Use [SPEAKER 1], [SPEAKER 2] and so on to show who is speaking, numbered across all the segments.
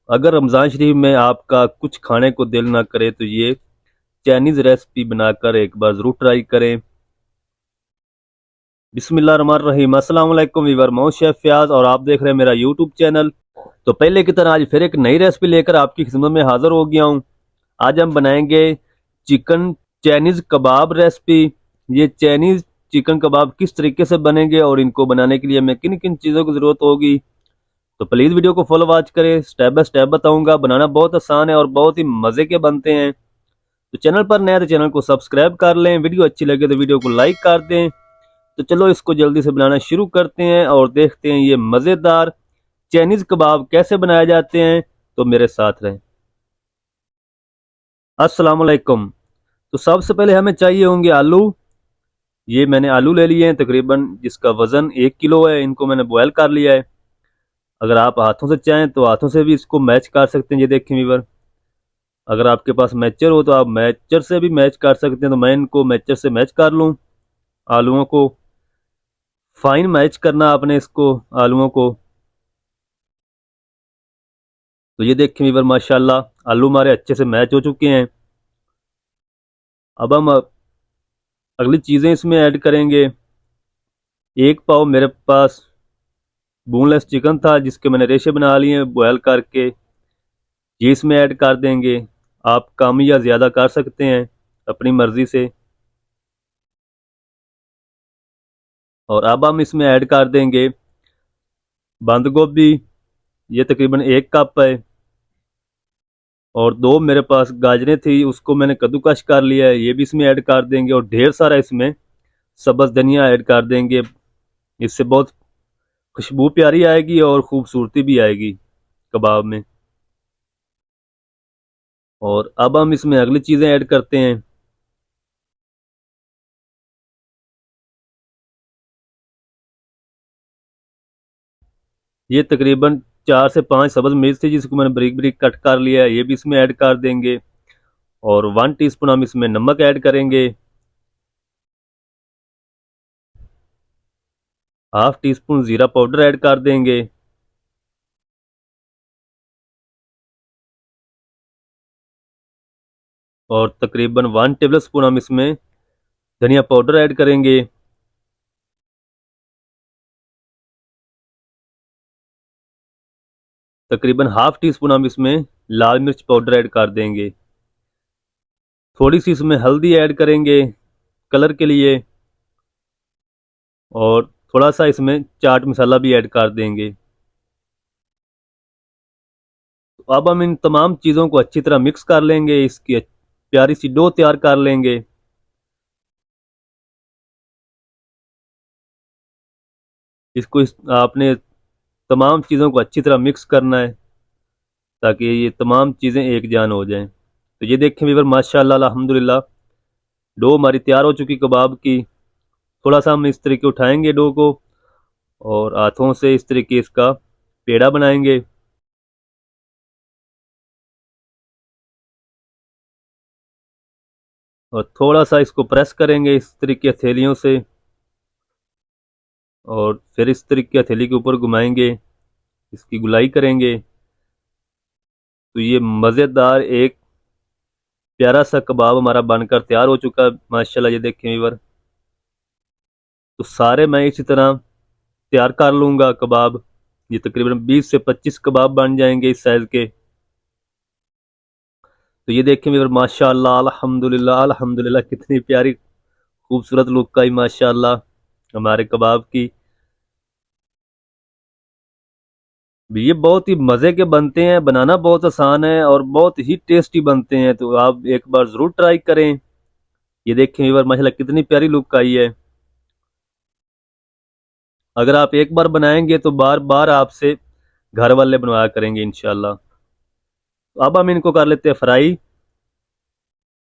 [SPEAKER 1] अगर रमज़ान शरीफ में आपका कुछ खाने को दिल ना करे तो ये चाइनीज़ रेसिपी बनाकर एक बार ज़रूर ट्राई करें। बिस्मिल्लाहिर्रहमानिर्रहीम। अस्सलाम वालेकुम वीवर, मैं हूं शेफ फयाज और आप देख रहे हैं मेरा यूट्यूब चैनल। तो पहले की तरह आज फिर एक नई रेसिपी लेकर आपकी खिदमत में हाजिर हो गया हूं। आज हम बनाएंगे चिकन चाइनीज़ कबाब रेसिपी। ये चाइनीज़ चिकन कबाब किस तरीके से बनेंगे और इनको बनाने के लिए हमें किन किन चीज़ों की ज़रूरत होगी, तो प्लीज़ वीडियो को फुल वॉच करें। स्टेप बाय स्टेप बताऊंगा। बनाना बहुत आसान है और बहुत ही मज़े के बनते हैं। तो चैनल पर नया तो चैनल को सब्सक्राइब कर लें, वीडियो अच्छी लगे तो वीडियो को लाइक कर दें। तो चलो इसको जल्दी से बनाना शुरू करते हैं और देखते हैं ये मज़ेदार चाइनीज़ कबाब कैसे बनाए जाते हैं। तो मेरे साथ रहें। अस्सलाम वालेकुम। तो सबसे पहले हमें चाहिए होंगे आलू। ये मैंने आलू ले लिए हैं तकरीबन, जिसका वज़न 1 किलो है। इनको मैंने बॉयल कर लिया है। अगर आप हाथों से चाहें तो हाथों से भी इसको मैच कर सकते हैं। ये देखें वीवर, अगर आपके पास मैचर हो तो आप मैचर से भी मैच कर सकते हैं। तो मैं इनको मैचर से मैच कर लूँ। आलूओं को फाइन मैच करना आपने इसको, आलूओं को। तो ये देखें वीवर, माशाल्लाह आलू हमारे अच्छे से मैच हो चुके हैं। अब हम अगली चीज़ें इसमें ऐड करेंगे। 1 पाव मेरे पास बोनलेस चिकन था, जिसके मैंने रेशे बना लिए हैं बॉयल करके। ये इसमें ऐड कर देंगे। आप कम या ज़्यादा कर सकते हैं अपनी मर्ज़ी से। और अब हम इसमें ऐड कर देंगे बंद गोभी। ये तकरीबन 1 कप है। और 2 मेरे पास गाजरें थी, उसको मैंने कद्दूकश कर लिया है, ये भी इसमें ऐड कर देंगे। और ढेर सारा इसमें सब्ज़ धनिया ऐड कर देंगे। इससे बहुत खुशबू प्यारी आएगी और ख़ूबसूरती भी आएगी कबाब में। और अब हम इसमें अगली चीज़ें ऐड करते हैं। ये तकरीबन 4 से 5 सब्ज़ मिर्च थी, जिसको मैंने बारीक बारीक कट कर लिया है, ये भी इसमें ऐड कर देंगे। और 1 टीस्पून हम इसमें नमक ऐड करेंगे। हाफ टी स्पून ज़ीरा पाउडर ऐड कर देंगे। और तकरीबन 1 टेबल स्पून हम इसमें धनिया पाउडर ऐड करेंगे। तकरीबन हाफ टी स्पून हम इसमें लाल मिर्च पाउडर ऐड कर देंगे। थोड़ी सी इसमें हल्दी ऐड करेंगे कलर के लिए। और थोड़ा सा इसमें चाट मसाला भी ऐड कर देंगे। तो अब हम इन तमाम चीज़ों को अच्छी तरह मिक्स कर लेंगे, इसकी प्यारी सी डो तैयार कर लेंगे। आपने तमाम चीज़ों को अच्छी तरह मिक्स करना है, ताकि ये तमाम चीज़ें एक जान हो जाएं। तो ये देखें वीवर, माशाल्लाह अल्हम्दुलिल्लाह डो हमारी तैयार हो चुकी कबाब की। थोड़ा सा हम इस तरीके उठाएंगे डो को और हाथों से इस तरीके इसका पेड़ा बनाएंगे। और थोड़ा सा इसको प्रेस करेंगे इस तरीके हथेलियों से। और फिर इस तरीके हथेली के ऊपर घुमाएंगे, इसकी गुलाई करेंगे। तो ये मज़ेदार एक प्यारा सा कबाब हमारा बनकर तैयार हो चुका है माशाल्लाह। ये देखें वीवर, तो सारे मैं इसी तरह तैयार कर लूँगा कबाब। ये तकरीबन 20 से 25 कबाब बन जाएंगे इस साइज़ के। तो ये देखें वीवर, माशाल्लाह अल्हम्दुलिल्लाह अल्हम्दुलिल्लाह कितनी प्यारी खूबसूरत लुक आई माशाल्लाह हमारे कबाब की। ये बहुत ही मज़े के बनते हैं, बनाना बहुत आसान है और बहुत ही टेस्टी बनते हैं। तो आप एक बार ज़रूर ट्राई करें। ये देखें व्यूअर, माशाल्लाह कितनी प्यारी लुक आई है। अगर आप एक बार बनाएंगे तो बार बार आपसे घर वाले बनवाया करेंगे इंशाल्लाह। तो अब हम इनको कर लेते हैं फ्राई।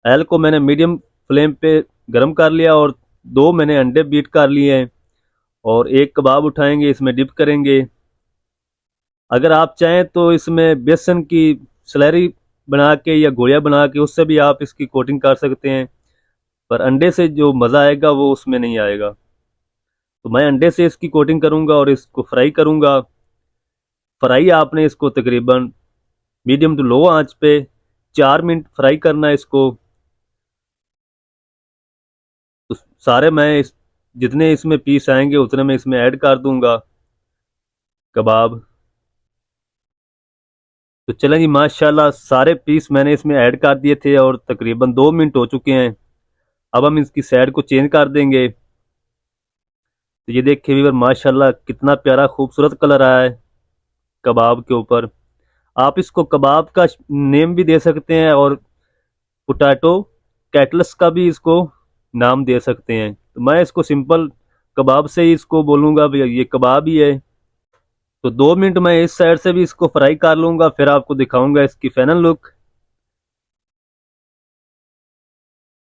[SPEAKER 1] ऑयल को मैंने मीडियम फ्लेम पे गर्म कर लिया और 2 मैंने अंडे बीट कर लिए हैं। और एक कबाब उठाएंगे, इसमें डिप करेंगे। अगर आप चाहें तो इसमें बेसन की स्लैरी बना के या गोलियां बना के उससे भी आप इसकी कोटिंग कर सकते हैं। पर अंडे से जो मज़ा आएगा वो उसमें नहीं आएगा। तो मैं अंडे से इसकी कोटिंग करूंगा और इसको फ्राई करूंगा। फ्राई आपने इसको तकरीबन मीडियम टू लो आंच पे 4 मिनट फ्राई करना है इसको। तो सारे जितने इसमें पीस आएंगे उतने मैं इसमें ऐड कर दूंगा कबाब। तो चलें जी, माशाल्लाह सारे पीस मैंने इसमें ऐड कर दिए थे और तकरीबन 2 मिनट हो चुके हैं। अब हम इसकी साइड को चेंज कर देंगे। तो ये देखिए व्यूअर, माशाल्लाह कितना प्यारा खूबसूरत कलर आया है कबाब के ऊपर। आप इसको कबाब का नेम भी दे सकते हैं और पोटैटो कैटलस का भी इसको नाम दे सकते हैं। तो मैं इसको सिंपल कबाब से ही इसको बोलूँगा भैया ये कबाब ही है। तो 2 मिनट मैं इस साइड से भी इसको फ्राई कर लूँगा, फिर आपको दिखाऊंगा इसकी फाइनल लुक।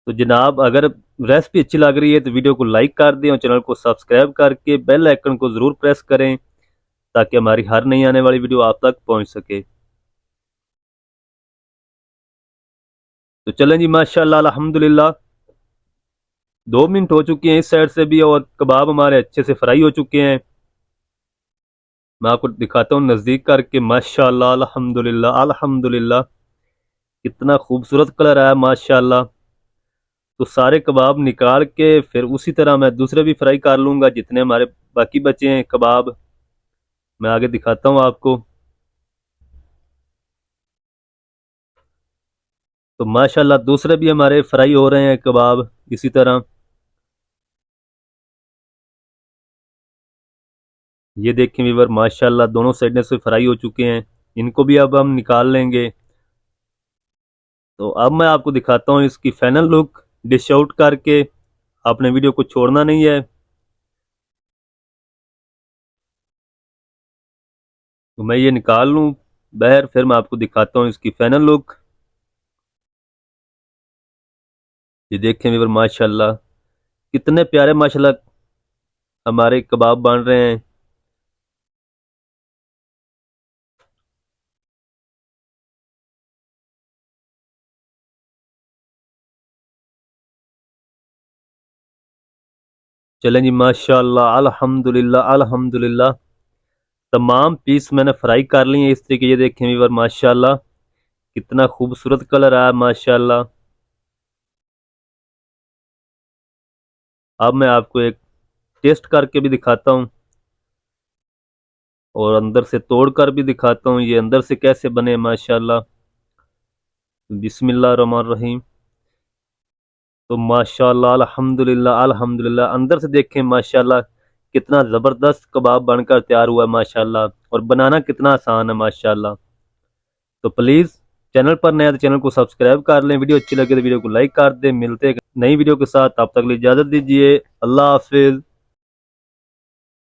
[SPEAKER 1] तो जनाब, अगर रेसिपी अच्छी लग रही है तो वीडियो को लाइक कर दें और चैनल को सब्सक्राइब करके बेल आइकन को ज़रूर प्रेस करें ताकि हमारी हर नई आने वाली वीडियो आप तक पहुंच सके। तो चलें जी, माशाल्लाह अल्हम्दुलिल्लाह 2 मिनट हो चुके हैं इस साइड से भी और कबाब हमारे अच्छे से फ्राई हो चुके हैं। मैं आपको दिखाता हूँ नज़दीक करके। माशाल्लाह अल्हम्दुलिल्लाह अल्हम्दुलिल्लाह कितना खूबसूरत कलर आया माशाल्लाह। तो सारे कबाब निकाल के फिर उसी तरह मैं दूसरे भी फ्राई कर लूँगा जितने हमारे बाकी बचे हैं कबाब। मैं आगे दिखाता हूँ आपको। तो माशाल्लाह दूसरे भी हमारे फ्राई हो रहे हैं कबाब इसी तरह। ये देखें व्यूअर, माशाल्लाह दोनों साइड से फ्राई हो चुके हैं। इनको भी अब हम निकाल लेंगे। तो अब मैं आपको दिखाता हूँ इसकी फाइनल लुक डिश आउट करके। आपने वीडियो को छोड़ना नहीं है। तो मैं ये निकाल लूँ बाहर, फिर मैं आपको दिखाता हूँ इसकी फाइनल लुक। ये देखें व्यूअर, माशाल्लाह कितने प्यारे माशाल्लाह हमारे कबाब बन रहे हैं। चलें जी, माशाल्लाह अल्हम्दुलिल्लाह अल्हम्दुलिल्लाह तमाम पीस मैंने फ्राई कर लिए हैं इस तरीके। ये देखें व्यूअर, माशाल्लाह कितना खूबसूरत कलर आया माशाल्लाह। अब मैं आपको एक टेस्ट करके भी दिखाता हूँ और अंदर से तोड़ कर भी दिखाता हूँ ये अंदर से कैसे बने माशाल्लाह। बिस्मिल्लाह रहमान रहीम। तो माशाल्लाह अल्हम्दुलिल्लाह अल्हम्दुलिल्लाह अंदर से देखें माशाल्लाह कितना ज़बरदस्त कबाब बनकर तैयार हुआ है माशाल्लाह, और बनाना कितना आसान है माशाल्लाह। तो प्लीज़ चैनल पर नया तो चैनल को सब्सक्राइब कर लें। वीडियो अच्छी लगे तो वीडियो को लाइक कर दें। मिलते हैं नई वीडियो के साथ, तब तक के लिए इजाज़त दीजिए। अल्लाह हाफिज़।